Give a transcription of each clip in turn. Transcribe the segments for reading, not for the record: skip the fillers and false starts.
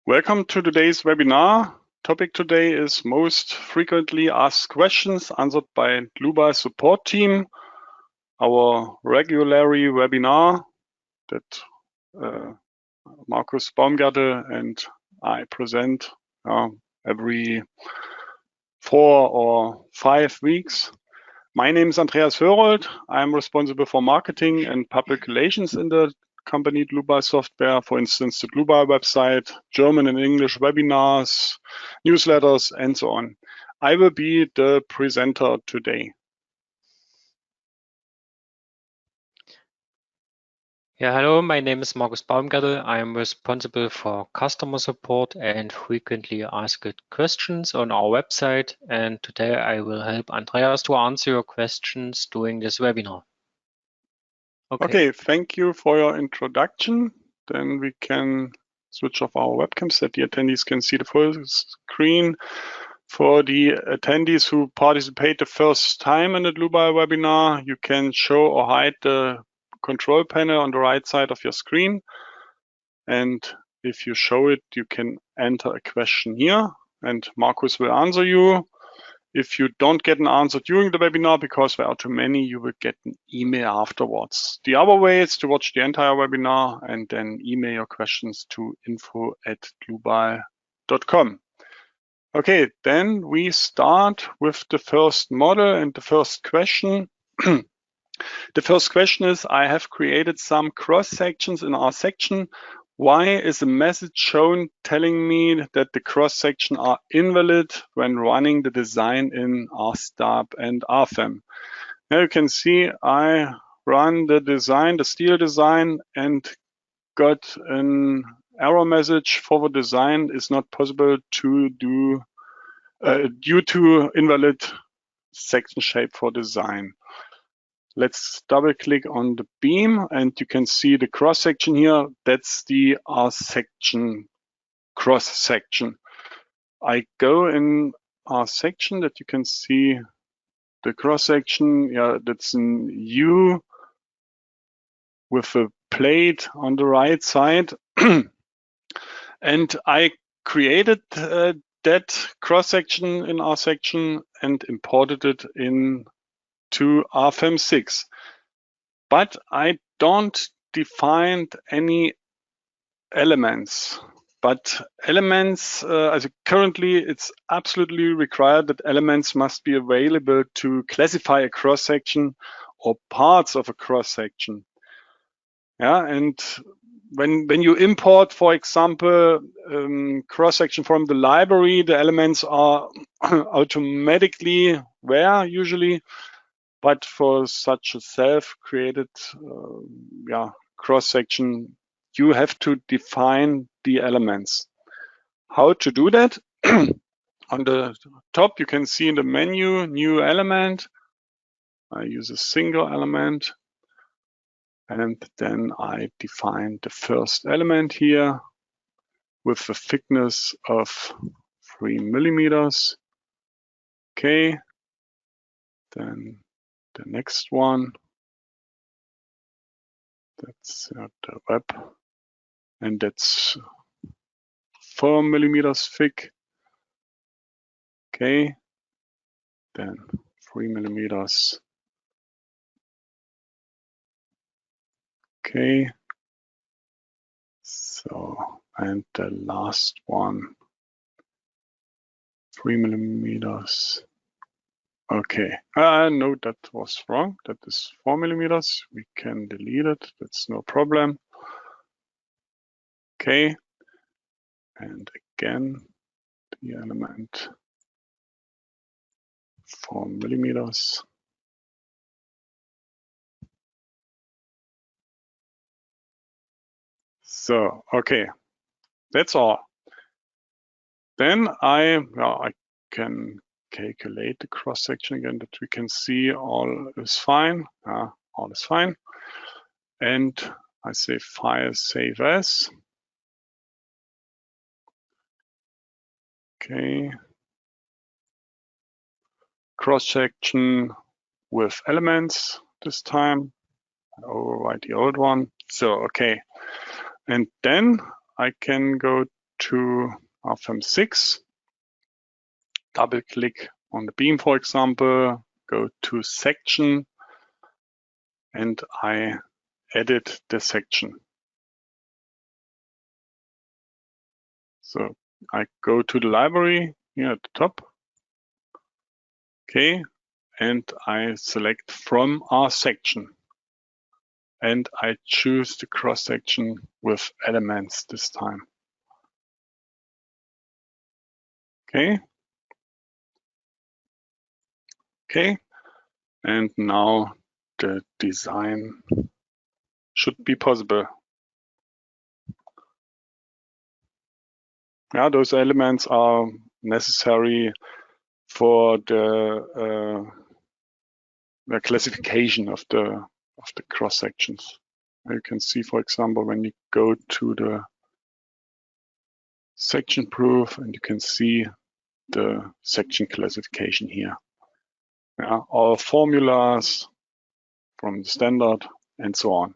Welcome to today's webinar. Topic today is most frequently asked questions answered by Dlubal support team. Our regularly webinar that Markus Baumgarte and I present every 4 or 5 weeks. My name is Andreas Hörold. I'm responsible for marketing and public relations in the company Dlubal Software, for instance, the Dlubal website, German and English webinars, newsletters, and so on. I will be the presenter today. Yeah, hello, my name is Markus Baumgarte. I am responsible for customer support and frequently asked questions on our website. And today I will help Andreas to answer your questions during this webinar. Okay, thank you for your introduction. Then we can switch off our webcams so that the attendees can see the full screen. For the attendees who participate the first time in the Dlubal webinar, you can show or hide the control panel on the right side of your screen. And if you show it, you can enter a question here and Markus will answer you. If you don't get an answer during the webinar, because there are too many, you will get an email afterwards. The other way is to watch the entire webinar and then email your questions to info@dlubal.com. Okay, then we start with the first model and the first question. The first question is, I have created some cross sections in our section. Why is a message shown telling me that the cross sections are invalid when running the design in RSTAB and RFEM? Now you can see I run the design, the steel design, and got an error message for the design is not possible to do due to invalid section shape for design. Let's double click on the beam and you can see the cross section here. That's the R section cross section. I go in R section that you can see the cross section. Yeah, that's an U with a plate on the right side. And I created that cross section in R section and imported it in to RFEM 6, but I don't define any elements. But elements, currently it's absolutely required that elements must be available to classify a cross section or parts of a cross section. Yeah, and when you import, for example, cross section from the library, the elements are automatically there usually. But for such a self-created cross section, you have to define the elements. How to do that? On the top, you can see in the menu, new element. I use a single element. And then I define the first element here with a thickness of 3 millimeters. Okay. Then the next one, that's the web, and that's 4 millimeters thick. Okay, then 3 millimeters. Okay, so, and the last one, 3 millimeters. Okay, no, that was wrong. That is 4 millimeters. We can delete it. That's no problem. Okay, and again, the element 4 millimeters. So, okay, that's all. Then I can calculate the cross section again that we can see all is fine. All is fine. And I say file save as. Okay. Cross section with elements this time. I overwrite the old one. So, okay. And then I can go to RFEM 6, double click on the beam, for example, go to section, and I edit the section. So I go to the library here at the top. Okay, and I select from R section. And I choose the cross section with elements this time. Okay. Okay. And now the design should be possible. Yeah, those elements are necessary for the classification of the cross sections. You can see, for example, when you go to the section proof, and you can see the section classification here. Yeah, all formulas from the standard and so on.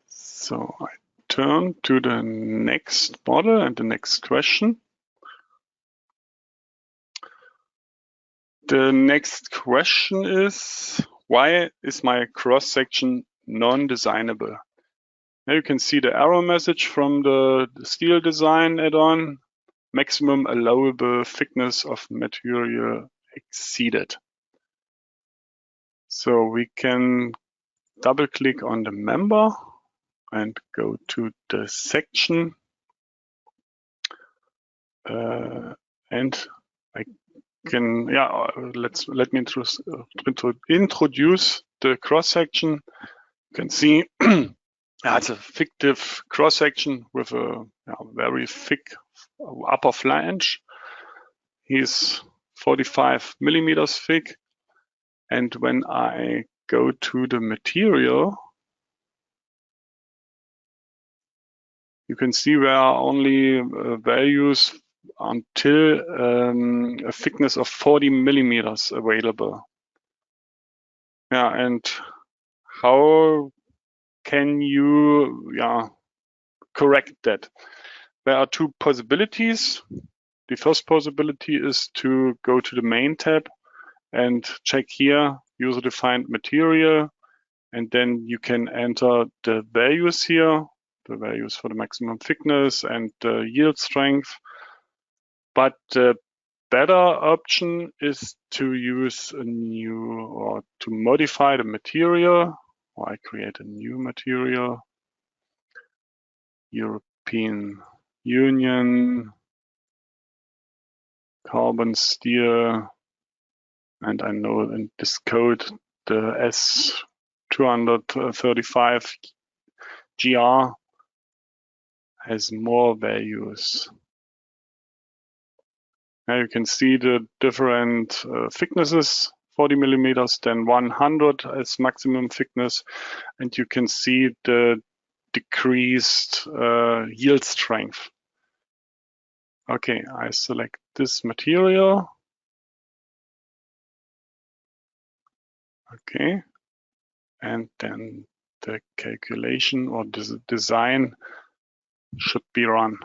So I turn to the next model and the next question. The next question is, why is my cross-section non-designable? Now you can see the error message from the steel design add-on. Maximum allowable thickness of material exceeded. So we can double click on the member and go to the section. And I can, let me introduce the cross section. You can see it's a fictive cross section with a very thick upper flange. He's 45 millimeters thick. And when I go to the material, you can see there are only values until a thickness of 40 millimeters available. Yeah, and how can you correct that? There are two possibilities. The first possibility is to go to the main tab and check here, user-defined material, and then you can enter the values here, the values for the maximum thickness and the yield strength. But the better option is to use a new, or to modify the material, or I create a new material, European Union, carbon steel, and I know in this code the S235 GR has more values. Now you can see the different thicknesses, 40 millimeters, then 100 as maximum thickness, and you can see the decreased yield strength. Okay, I select this material. Okay, and then the calculation or the design should be run.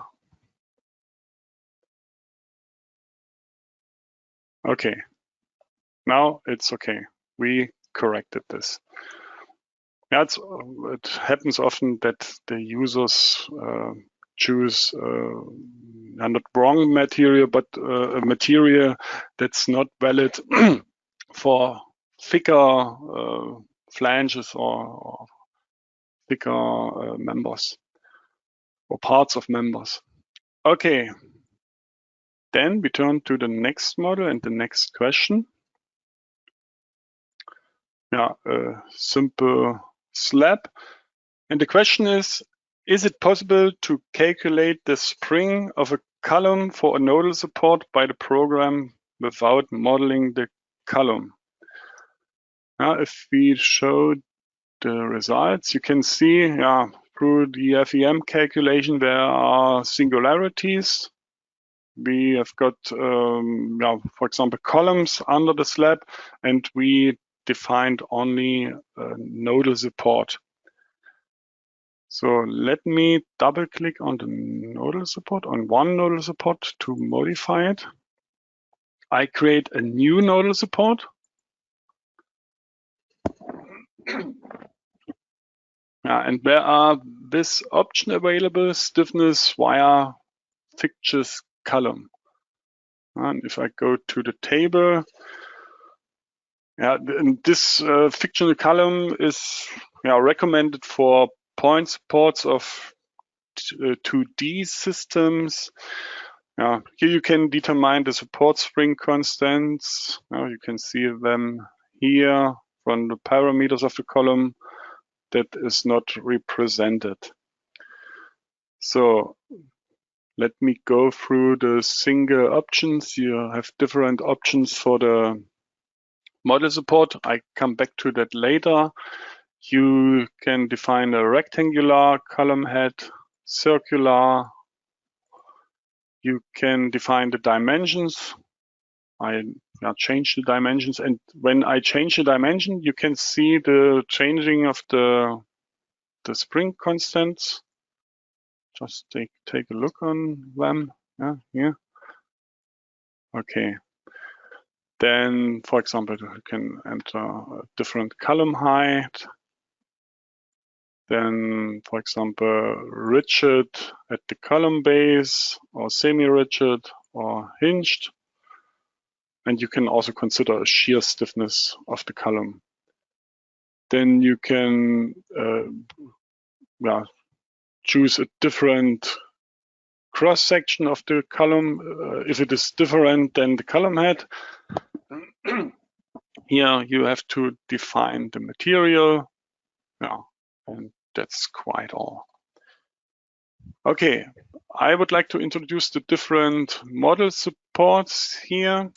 Okay, now it's okay. We corrected this. Yeah, it happens often that the users choose not wrong material, but a material that's not valid for thicker flanges or thicker members or parts of members. Okay, then we turn to the next model and the next question. Yeah, a simple slab. And the question is it possible to calculate the spring of a column for a nodal support by the program without modeling the column? If we show the results, you can see through the RFEM calculation there are singularities. We have got, for example, columns under the slab, and we defined only nodal support. So let me double click on the nodal support, on one nodal support to modify it. I create a new nodal support. And there are this option available, stiffness via fixtures column. And if I go to the table, this fictional column is recommended for point supports of 2D systems. Here you can determine the support spring constants. You can see them here from the parameters of the column that is not represented. So let me go through the single options. You have different options for the model support. I come back to that later. You can define a rectangular column head, circular. You can define the dimensions. I change the dimensions, and when I change the dimension, you can see the changing of the spring constants. Just take a look on them. Here. Okay. Then, for example, you can enter a different column height. Then, for example, rigid at the column base, or semi-rigid, or hinged. And you can also consider a shear stiffness of the column. Then you can choose a different cross-section of the column if it is different than the column head. Here you have to define the material. And that's quite all. Okay, I would like to introduce the different model supports here.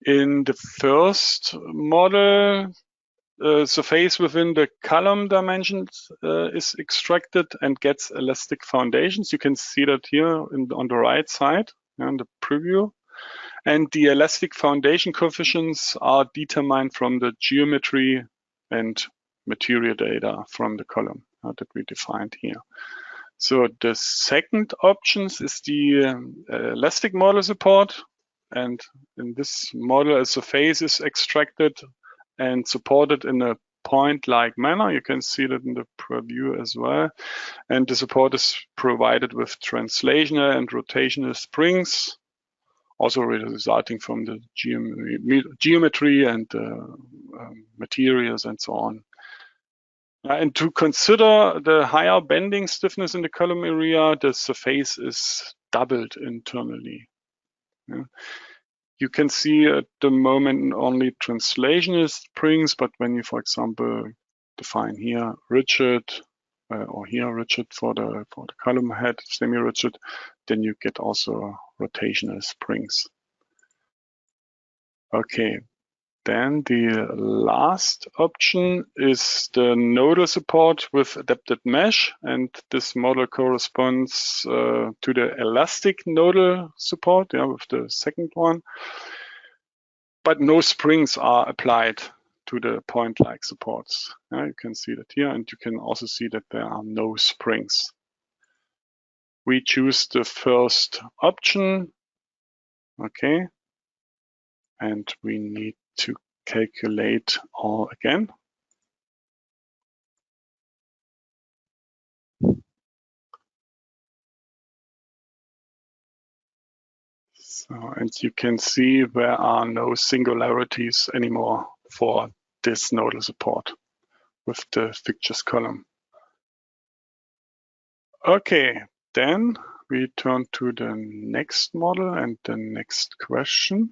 In the first model, surface within the column dimensions is extracted and gets elastic foundations. You can see that here on the right side in the preview. And the elastic foundation coefficients are determined from the geometry and material data from the column that we defined here. So the second options is the elastic model support. And in this model, a surface is extracted and supported in a point-like manner. You can see that in the preview as well. And the support is provided with translational and rotational springs, also resulting from the geometry and materials and so on. And to consider the higher bending stiffness in the column area, the surface is doubled internally. You can see at the moment only translational springs, but when you, for example, define here rigid or here rigid for the column head, semi-rigid, then you get also rotational springs. Okay, then the last option is the nodal support with adapted mesh, and this model corresponds to the elastic nodal support, with the second one. But no springs are applied to the point-like supports. You can see that here, and you can also see that there are no springs. We choose the first option, okay, and we need to calculate all again. So, and you can see there are no singularities anymore for this nodal support with the fixtures column. Okay, then we turn to the next model and the next question.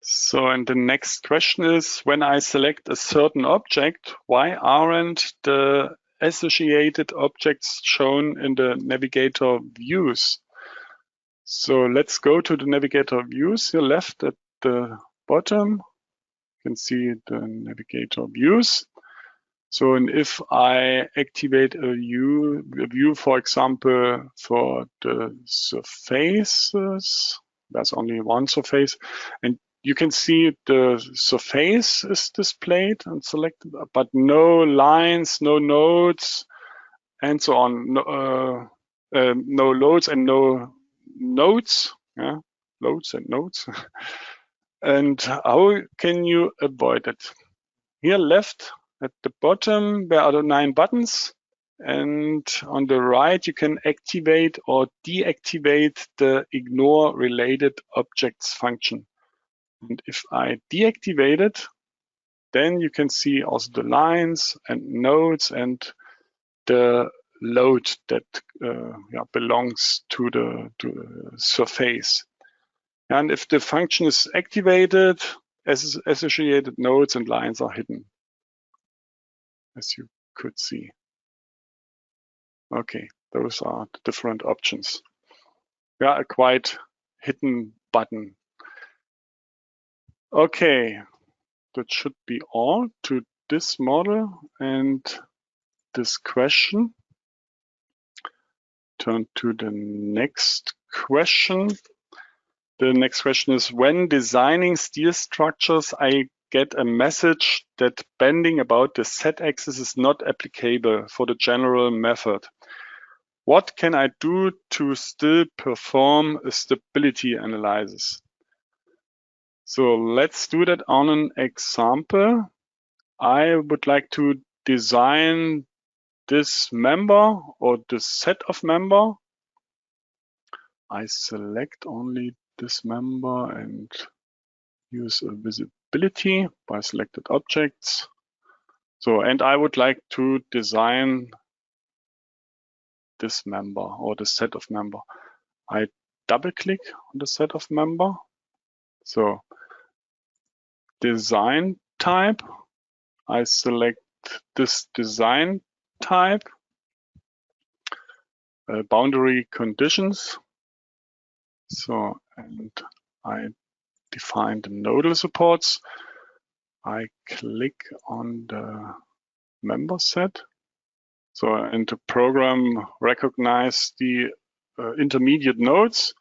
So, and the next question is, when I select a certain object, why aren't the associated objects shown in the navigator views? So let's go to the navigator views here left at the bottom. You can see the navigator views. So, and if I activate a view, for example, for the surfaces, there's only one surface, and you can see the surface is displayed and selected, but no lines, no nodes, and so on. No loads and no nodes. Yeah, loads and nodes. And how can you avoid it? Here left at the bottom, there are the 9 buttons. And on the right, you can activate or deactivate the ignore related objects function. And if I deactivate it, then you can see also the lines and nodes and the load that belongs to the surface. And if the function is activated, associated nodes and lines are hidden, as you could see. Okay, those are the different options. Yeah, a quite hidden button. Okay, that should be all to this model and this question. Turn to the next question. The next question is, when designing steel structures, I get a message that bending about the z-axis is not applicable for the general method. What can I do to still perform a stability analysis? So let's do that on an example. I would like to design this member or the set of member. I select only this member and use a visibility by selected objects. So, and I would like to design this member or the set of member. I double click on the set of member. So design type, I select this design type, boundary conditions. So, and I define the nodal supports. I click on the member set. So, and the program recognize the intermediate nodes.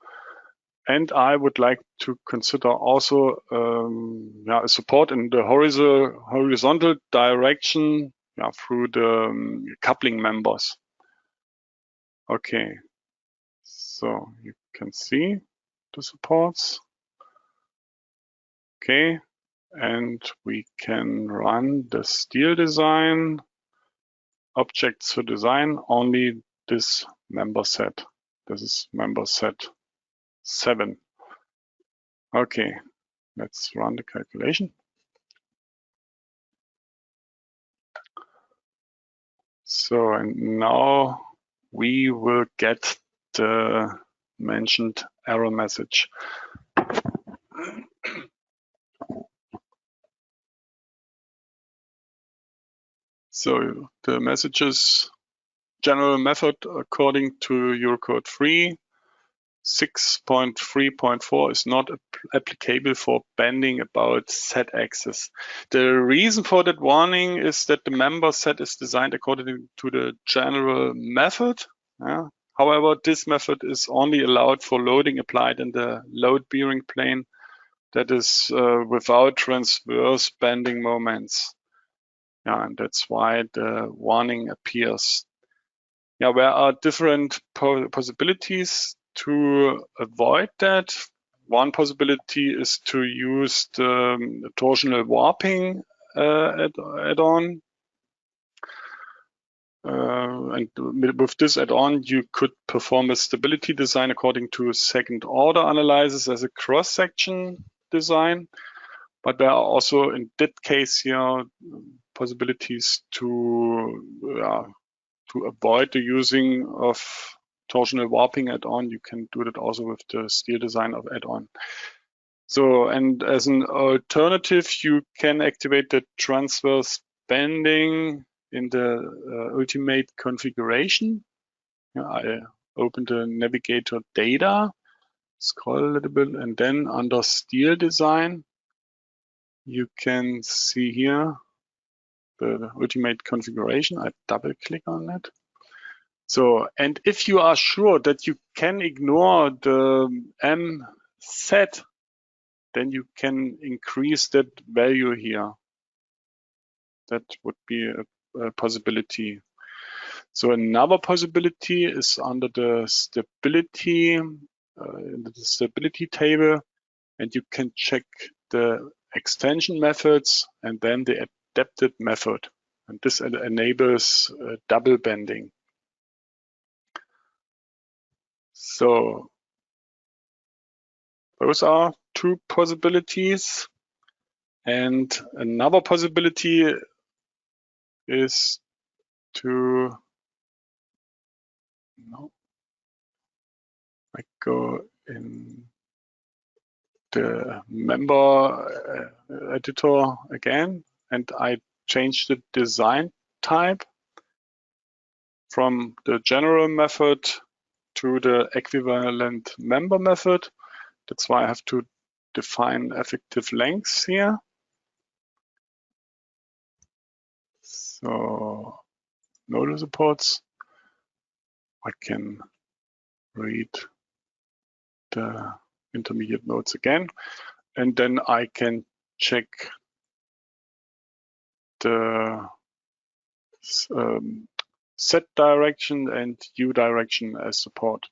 And I would like to consider also a support in the horizontal direction through the coupling members. Okay, so you can see the supports. Okay, and we can run the steel design objects to design only this member set. This is member set 7. Okay, let's run the calculation. So, and now we will get the mentioned error message. So the message is general method according to Eurocode 3. 6.3.4 is not applicable for bending about z-axis. The reason for that warning is that the member set is designed according to the general method. However, this method is only allowed for loading applied in the load bearing plane, that is without transverse bending moments. And that's why the warning appears. There are different possibilities to avoid that. One possibility is to use the torsional warping add-on. And with this add-on, you could perform a stability design according to second order analysis as a cross-section design. But there are also, in that case here, possibilities to avoid the using of torsional warping add-on. You can do that also with the steel design of add-on. So, and as an alternative, you can activate the transverse bending in the ultimate configuration. I open the navigator data, scroll a little bit, and then under steel design, you can see here the ultimate configuration. I double click on it. So, and if you are sure that you can ignore the M set, then you can increase that value here. That would be a possibility. So another possibility is under the stability, the stability table, and you can check the extension methods and then the adapted method. And this enables double banding. So those are two possibilities. And another possibility is to, I go in the member editor again, and I change the design type from the general method to the equivalent member method. That's why I have to define effective lengths here. So nodal supports, I can read the intermediate nodes again, and then I can check the Z direction and U direction as support.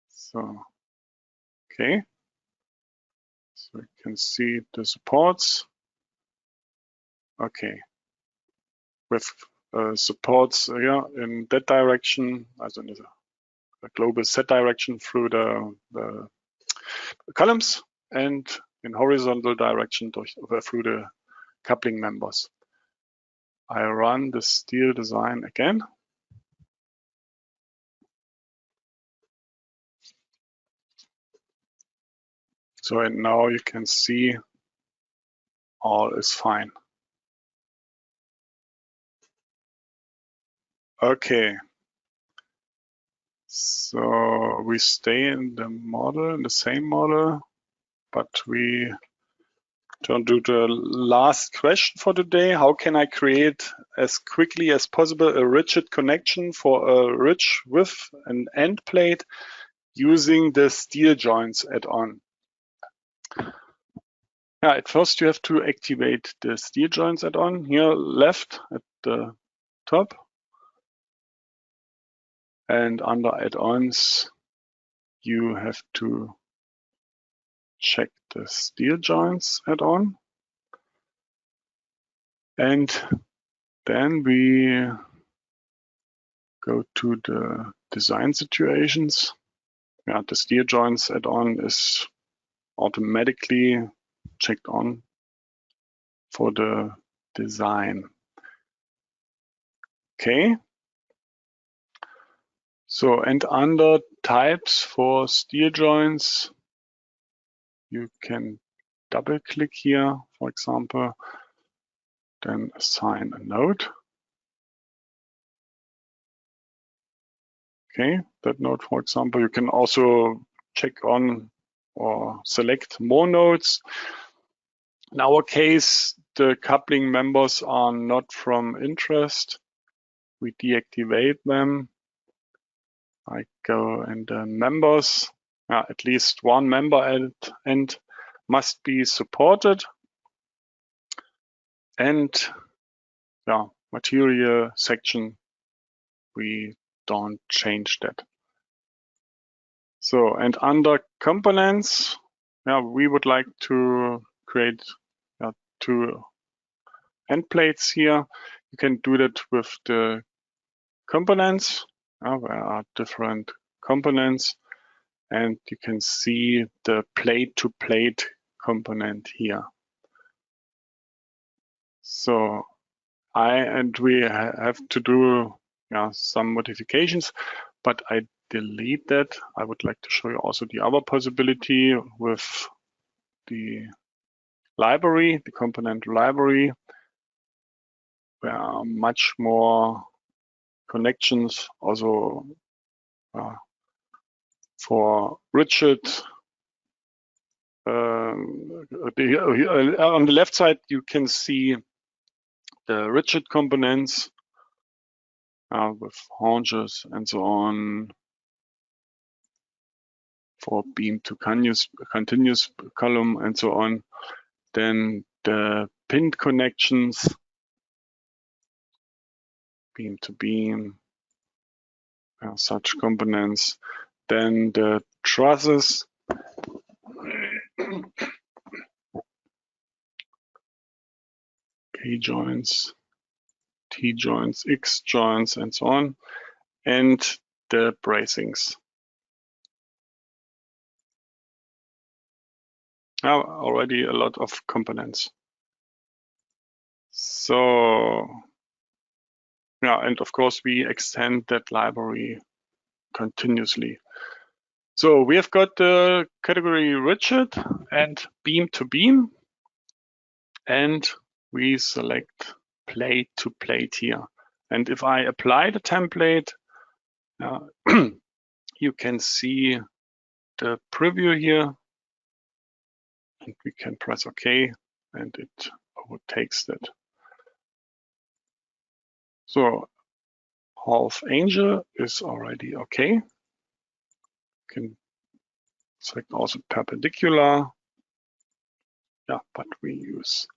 So, okay. So you can see the supports. Okay. With supports in that direction, as in a global Z direction through the columns, and in horizontal direction through the coupling members. I run the steel design again. So and now you can see all is fine. Okay. So we stay in the model, in the same model, but we turn to the last question for today. How can I create as quickly as possible a rigid connection for a ridge with an end plate using the steel joints add-on? Yeah, at first you have to activate the steel joints add-on here left at the top. And under add-ons, you have to check the steel joints add-on. And then we go to the design situations. Yeah, the steel joints add-on is automatically checked on for the design. Okay. So, and under types for steel joints, you can double click here, for example, then assign a node. Okay, that node, for example, you can also check on or select more nodes. In our case, the coupling members are not from interest. We deactivate them. I go in the members. At least one member end must be supported. And material section, we don't change that. So, and under components, we would like to create two end plates here. You can do that with the components. There are different components, and you can see the plate-to-plate component here. So we have to do some modifications, but I delete that. I would like to show you also the other possibility with the library, the component library. There are much more connections also for rigid. On the left side, you can see the rigid components with haunches and so on. for beam to continuous column and so on. Then the pinned connections, beam to beam, such components. Then the trusses, K joints, T joints, X joints, and so on, and the bracings. Now, already a lot of components. So, yeah, and of course we extend that library continuously. So we have got the category rigid and beam to beam, and we select plate to plate here. And if I apply the template, you can see the preview here, and we can press OK, and it overtakes that. So half angel is already OK. You can select also perpendicular. Yeah, but we use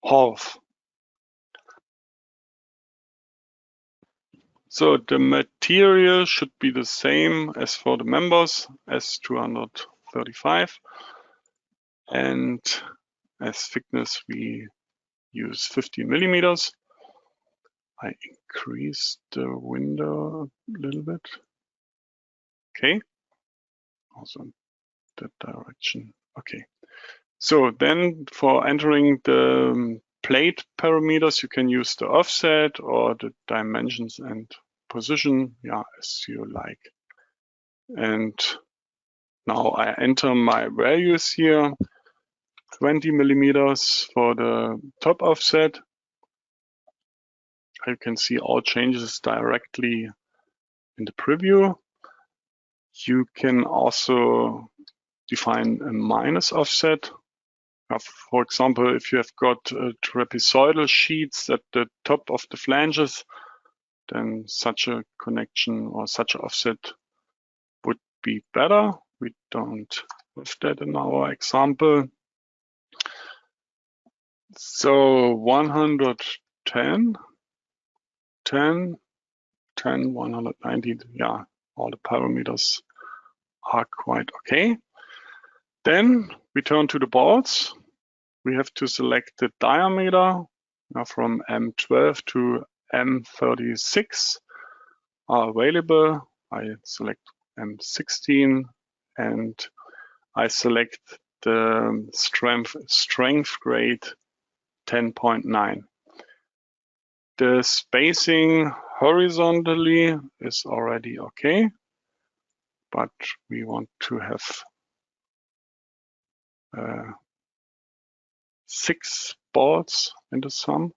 half. So the material should be the same as for the members, as 235. And as thickness, we use 50 millimeters. I increase the window a little bit. Okay. Also in that direction. Okay. So then for entering the plate parameters, you can use the offset or the dimensions and position, yeah, as you like. And now I enter my values here, 20 millimeters for the top offset. You can see all changes directly in the preview. You can also define a minus offset. For example, if you have got trapezoidal sheets at the top of the flanges, then such a connection or such an offset would be better. We don't have that in our example. So 110, 10, 10, 190, yeah, all the parameters are quite okay. Then we turn to the bolts. We have to select the diameter from M12 to M36 are available. I select M16 and I select the strength grade 10.9. The spacing horizontally is already okay, but we want to have 6 bolts in the sum.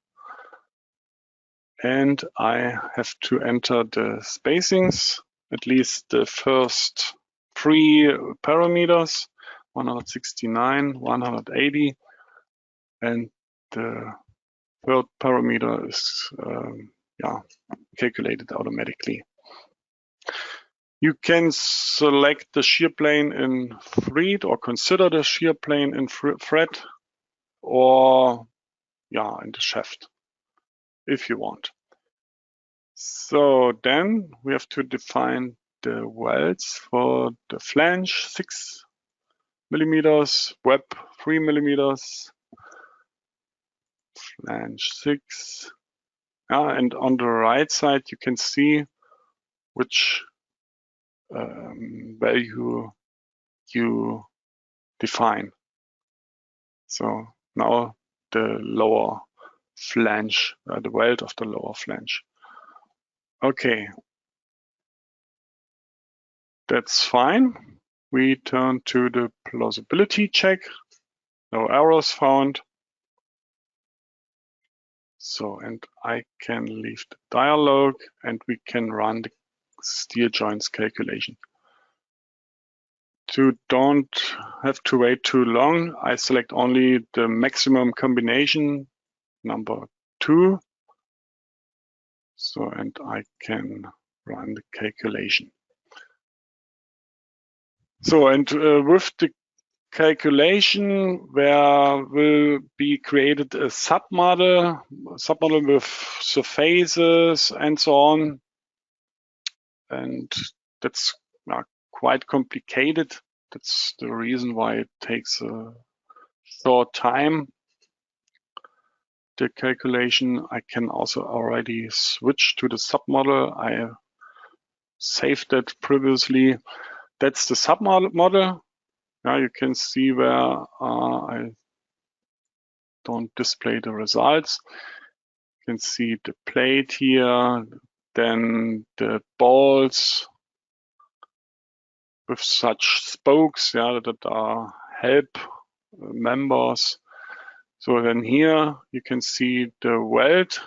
And I have to enter the spacings, at least the first 3 parameters, 169, 180, and the third parameter is calculated automatically. You can select the shear plane in thread or consider the shear plane in thread or in the shaft if you want. So then we have to define the welds for the flange 6 millimeters, web 3 millimeters, flange 6. And on the right side you can see which value you define. So now the lower flange, the weld of the lower flange. Okay, that's fine. We turn to the plausibility check. No errors found. So, and I can leave the dialog and we can run the steel joints calculation. To don't have to wait too long, I select only the maximum combination, number 2. So, and I can run the calculation. So, and with the calculation, there will be created a submodel with surfaces and so on. And that's quite complicated. That's the reason why it takes a short time. The calculation, I can also already switch to the submodel. I saved that previously. That's the submodel. Now you can see where I don't display the results. You can see the plate here, then the balls with such spokes, that are help members. So then here you can see the weld,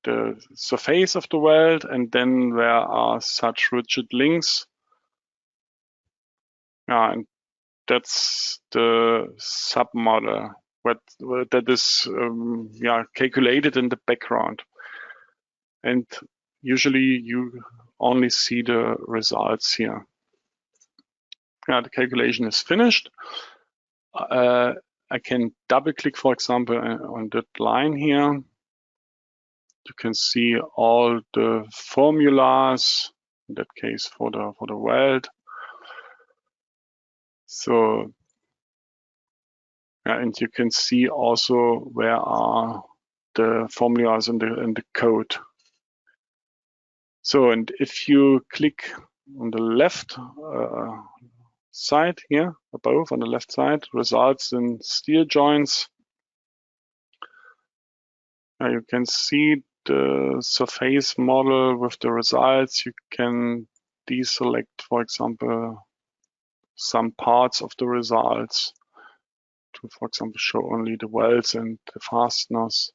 the surface of the weld, and then there are such rigid links. And that's the submodel that is calculated in the background. And usually you only see the results here. The calculation is finished. I can double click, for example, on that line here. You can see all the formulas, in that case for the weld. So, and you can see also where are the formulas in the code. So, and if you click on the left side here above on the left side, results in steel joints. You can see the surface model with the results. You can deselect, for example, some parts of the results to, for example, show only the welds and the fasteners,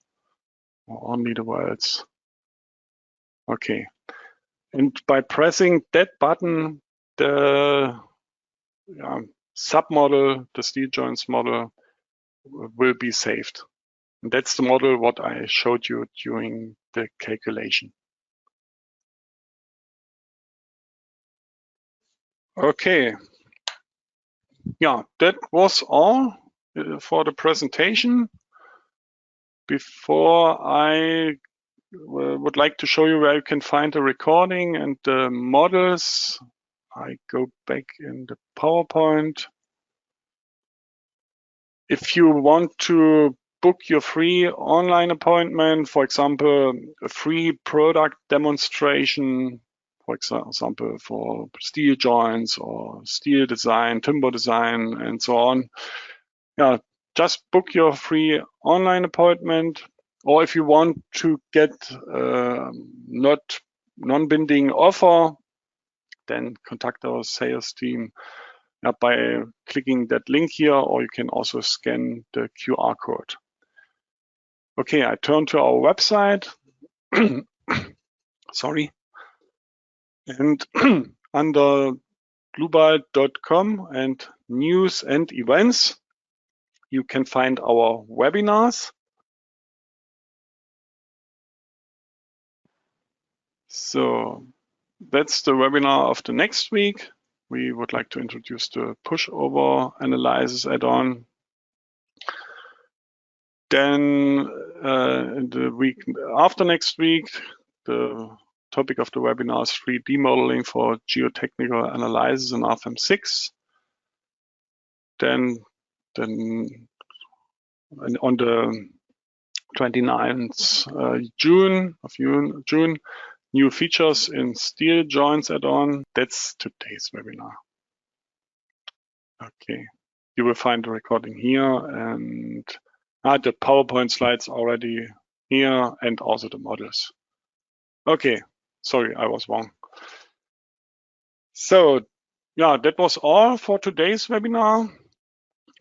or only the welds. Okay, and by pressing that button, the submodel, the steel joints model, will be saved. And that's the model what I showed you during the calculation. Okay. Yeah, that was all for the presentation. Before I would like to show you where you can find the recording and the models, I go back in the PowerPoint. If you want to book your free online appointment, for example, a free product demonstration, for example, for steel joints or steel design, timber design, and so on, just book your free online appointment. Or if you want to get non-binding offer, then contact our sales team by clicking that link here, or you can also scan the QR code. Okay, I turn to our website. Sorry. And under dlubal.com and news and events, you can find our webinars. So that's the webinar of the next week. We would like to introduce the pushover analysis add-on. Then in the week after next week, the topic of the webinar is 3D modeling for geotechnical analysis in RFEM 6. Then on the 29th June, new features in steel joints add-on. That's today's webinar. Okay, you will find the recording here and the PowerPoint slides already here and also the models. Okay, sorry, I was wrong. So that was all for today's webinar.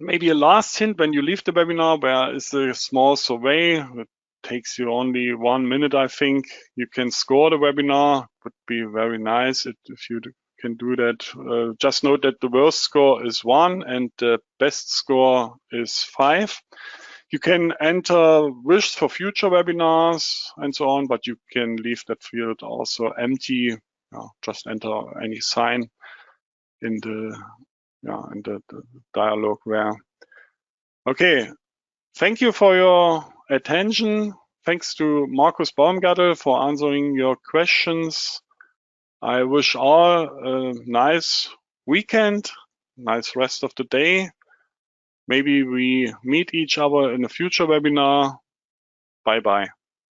Maybe a last hint: when you leave the webinar, there is a small survey. It takes you only 1 minute, I think. You can score the webinar. Would be very nice if you can do that. Just note that the worst score is 1 and the best score is 5. You can enter wishes for future webinars and so on, but you can leave that field also empty. Just enter any sign. in the dialogue there. Okay, thank you for your attention. Thanks to Markus Baumgartel for answering your questions. I wish all a nice weekend, nice rest of the day. Maybe we meet each other in a future webinar. Bye-bye.